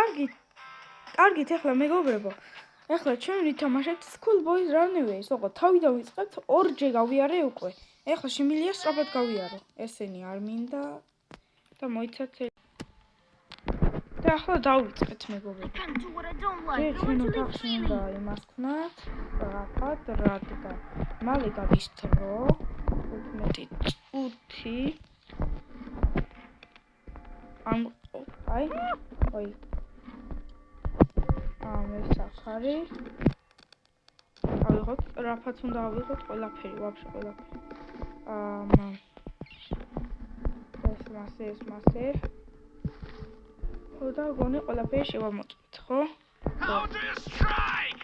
კარგით, ეხლა მეგობრებო. ეხლა ჩვენ ვითამაშებთ Schoolboys Runaway. სოღო თავიდან ვიწყებთ, ორჯერ გავიარე უკვე. ეხლა შემიძლია სწრაფად გავიარო. ესენი არ მინდა და მოიცათ. და ახლა დავიწყეთ მეგობრებო. ჩვენ ოთახში უნდა იმას ვქნათ, რაღაც რადგან მალე გადის დრო 15 წუთი. აი ეს საფარი ავიღოთ, რაფაც უნდა ავიღოთ, ყველაფერი, ვაფშე ყველაფერი. ეს მასე. და გონი ყველაფერი შევამოწმეთ, ხო? How do you strike?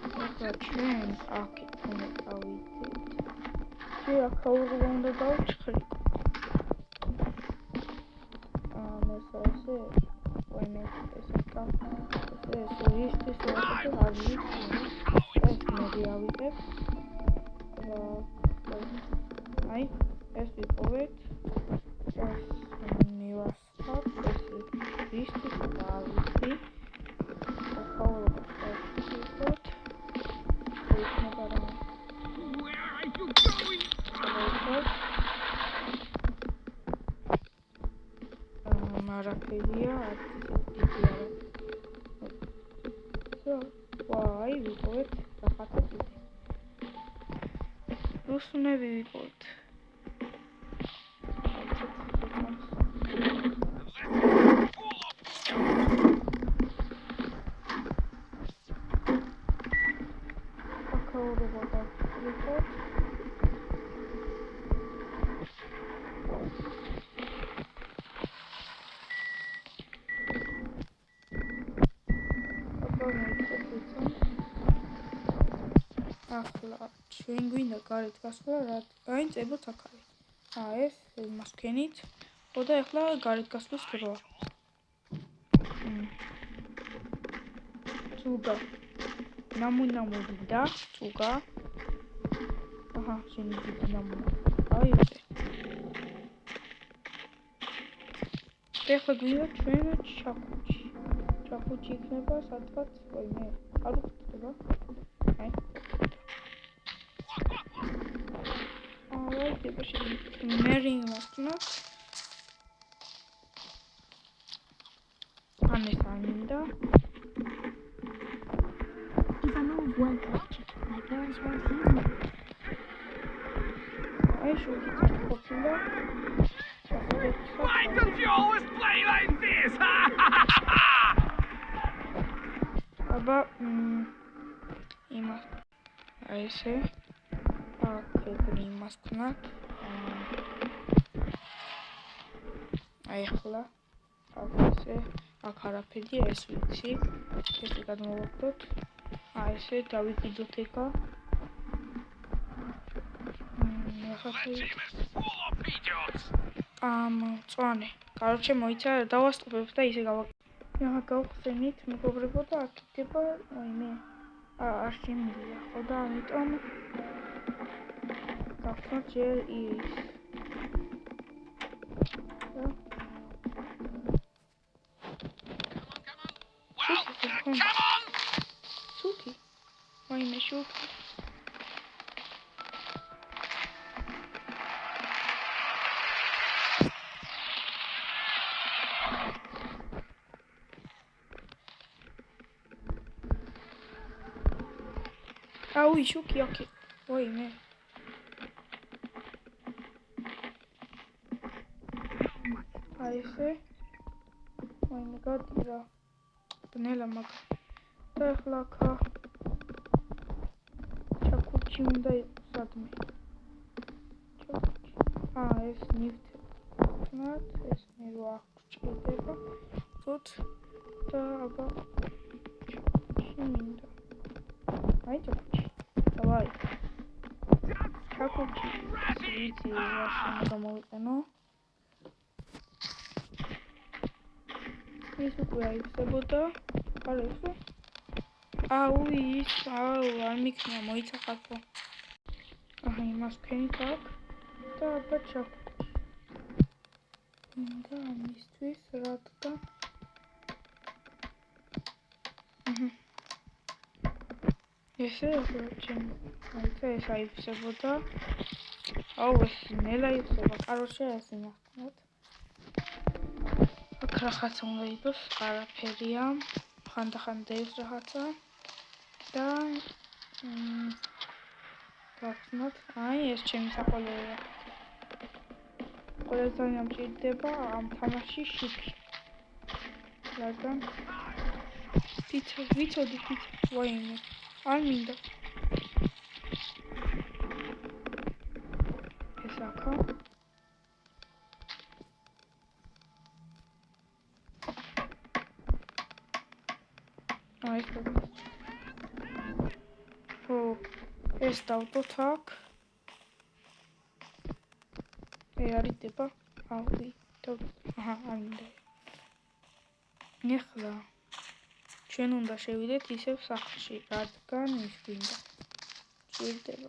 ახლა ჩვენ აქეთ უნდა დავიდეთ. აქაურობა უნდა დავჭხრით. ეს ვიპოვეთ. ეს მივასწავ, ეს რისტის დავიდი. აქაურობა დავჭხრით. იქნება რა. Where are you going? მარაფერია, დიდი არა. ვაი, ვიპოვეთ რაღაცა დიდი. რუსუნები ვიპოვეთ. აქაურობა დავჭხრით. ახლა ჩვენ გვინდა გარეთ გასვლა, რა გაინწებოთ აქ არის. ეს იმას ვქენით. ხო და ახლა გარეთ გასვლის დროა. წუგა. ნამუნამუდა, წუგა. აჰა, შენი დიდი ნამუნა. აი ეს. ახლა გვინდა ჩვენ ჩაკუჩი. ჩაკუჩი იქნება სადღაც, ვაიმე, არ უხდება. აი. Marrying Masnot. Anesaminda. If I move one touch, my parents won't hear me. I should hit popular. Why don't you always play like this? Aba imas. I say. Okay, imas knat. ახლა ასე აქ არაფერია, ეს ვიცი. ესე გადმოვაკლოთ. ესე დავიკიდოთ ეკა. წვანე. Короче, მოიცა დავასტობებ და ისე ახლა გავხსენით მეგობრებო და აქ იქნება, ვაიმე. არ შემიძლია, ხო და ამიტომ გავხსნათ ჯერ ის. Come on! Suki. Why Suki? Oui, Suki, ok. Oui, mais... Айсе. Ой, my god, да. Панеля мага. Техлака. Чакучи უნდა სადმე. Чакучи. ეს ნივთი. ნათ, ეს მე რო აღჭირდება. Тут და აბა ჩაკучი მინდა. აი ჩაკучი. Давай. Чакучи. ვიცი, რა შემოვიყენო. ის უკვე აიხსებოდა. არ ისო? ის, არ მიქნია, მოიცახალო. აჰა, იმას ვქენით აქ. და აბა ჩაკუჩი. მინდა ამისთვის, რადგან ესე ჩემი ეს აიფსებოდა. აუ ეს ნელა იფსება. კაროჩე ეს ნახოთ. აქ რაღაცა უნდა იყოს, არაფერია. ხანდახან დევს რაღაცა და გავხსნათ. აი ეს ჩემი საყოველია. ყველაზე ძალიან მჭირდება ამ თამაში შიფრი. რადგან ვიცოდი პიცა ვაიმე არ მინდა ეს აქა აი ეს დავდოთ აქ არიდება აუი აჰა არ მინდა ეხლა ჩვენ უნდა შევიდეთ ისევ სახლში, რადგან ის გვინდა. ჭირდება.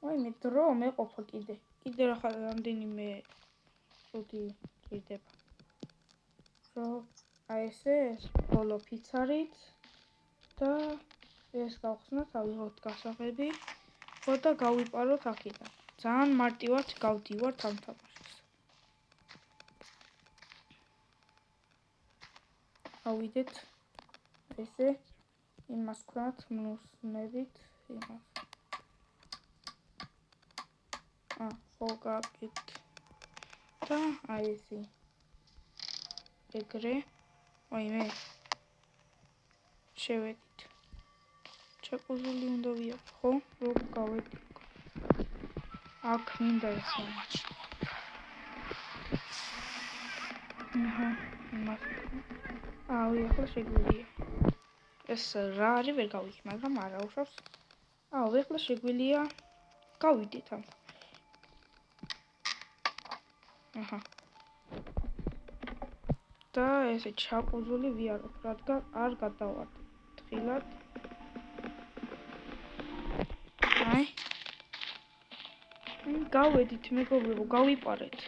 ვაიმე დრო მეყოფა კიდე. კიდე რამდენიმე წუთი ჭირდება. აი ესე ბოლო ფიცარით და ეს გავხსნათ, ავიღოთ გასაღები. და გავიპაროთ აქედან. ძალიან მარტივად გავდივართ ამ თამაშს. ავიდეთ ესე იმას ვქნათ მნუსმებით იმას. ხო გავკით. და აი ესე. ეგრე. ვაიმე. შევედით. ჩაკუზული უნდა ვიარო, ხო? რო გავედი. აქ მინდა ესე. აუ, ახლა შეგვიძლია. ეს რა არის ვერ გავიქ, მაგრამ არა უშავს. აუ, ახლა შეგვიძლია გავიდეთ ამ. აჰა. და ესე ჩაკუზული ვიარო, რადგან არ გადავარდ. თხილად გავედით მეგობრებო, გავიპარეთ.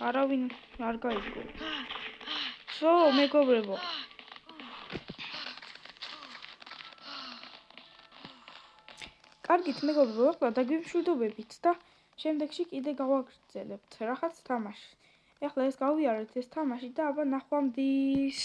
არავინ არ გაიგო. სო, მეგობრებო. კარგით, მეგობრებო, ახლა დაგვიმშვიდობებით და შემდეგში კიდე გავაგრძელებთ რაღაც თამაშს. ახლა ეს გავიარეთ ეს თამაში და აბა ნახვამდის.